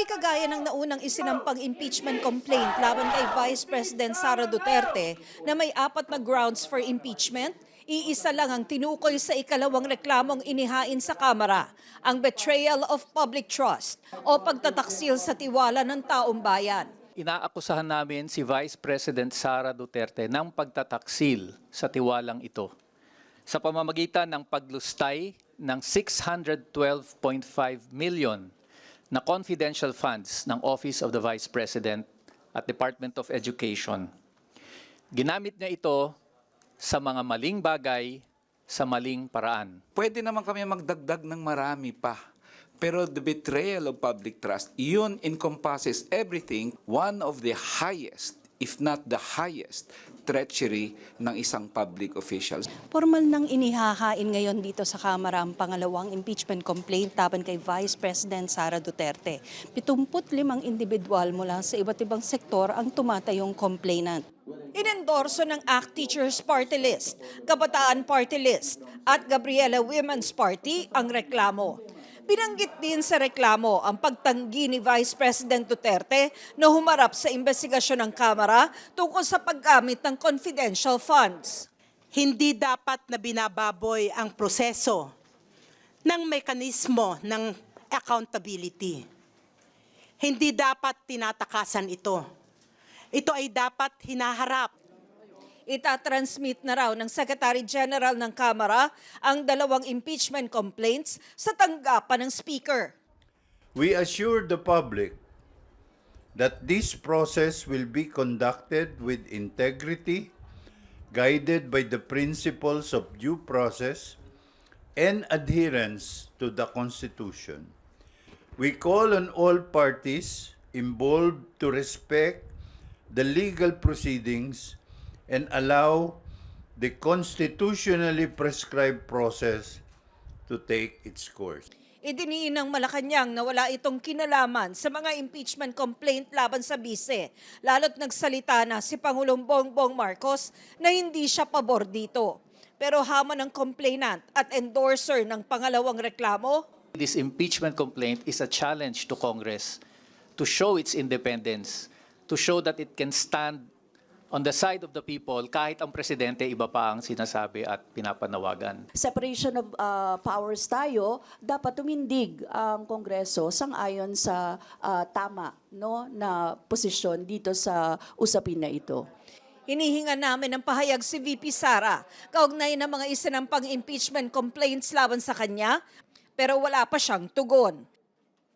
Hindi kagaya ng naunang isinampang impeachment complaint laban kay Vice President Sara Duterte na may 4 na grounds for impeachment, iisa lang ang tinukoy sa ikalawang reklamong inihain sa Kamara, ang betrayal of public trust o pagtataksil sa tiwala ng taong bayan. Inaakusahan namin si Vice President Sara Duterte ng pagtataksil sa tiwalang ito sa pamamagitan ng paglustay ng 612.5 million na confidential funds ng Office of the Vice President at Department of Education. Ginamit niya ito sa mga maling bagay, sa maling paraan. Pwede naman kami magdagdag ng marami pa. Pero the betrayal of public trust, yun encompasses everything. One of the highest, if not the highest, treachery ng isang public official. Formal nang inihahain ngayon dito sa Kamara ang pangalawang impeachment complaint laban kay Vice President Sara Duterte. 75 individual mula sa iba't ibang sektor ang tumatayong complainant. Inendorso ng ACT Teachers Party List, Kabataan Party List at Gabriela Women's Party ang reklamo. Binanggit din sa reklamo ang pagtanggi ni Vice President Duterte na humarap sa investigasyon ng Kamara tungkol sa paggamit ng confidential funds. Hindi dapat na binababoy ang proseso ng mekanismo ng accountability. Hindi dapat tinatakasan ito. Ito ay dapat hinaharap. Itatransmit na raw ng Secretary General ng Kamara ang 2 impeachment complaints sa tanggapan ng Speaker. We assure the public that this process will be conducted with integrity, guided by the principles of due process and adherence to the Constitution. We call on all parties involved to respect the legal proceedings and allow the constitutionally prescribed process to take its course. Idiniin ng Malacanang na wala itong kinalaman sa mga impeachment complaint laban sa bise, lalo't nagsalita na si Pangulong Bongbong Marcos na hindi siya pabor dito. Pero hamon ng complainant at endorser ng pangalawang reklamo, This impeachment complaint is a challenge to Congress to show its independence, to show that it can stand on the side of the people kahit ang presidente iba pa ang sinasabi at pinapanawagan. Separation of powers tayo, dapat tumindig ang Kongreso sang-ayon sa tama na posisyon dito sa usapin na ito. hinihinga namin ng pahayag si VP Sara kaugnay ng mga isinampang impeachment complaints laban sa kanya, pero wala pa siyang tugon.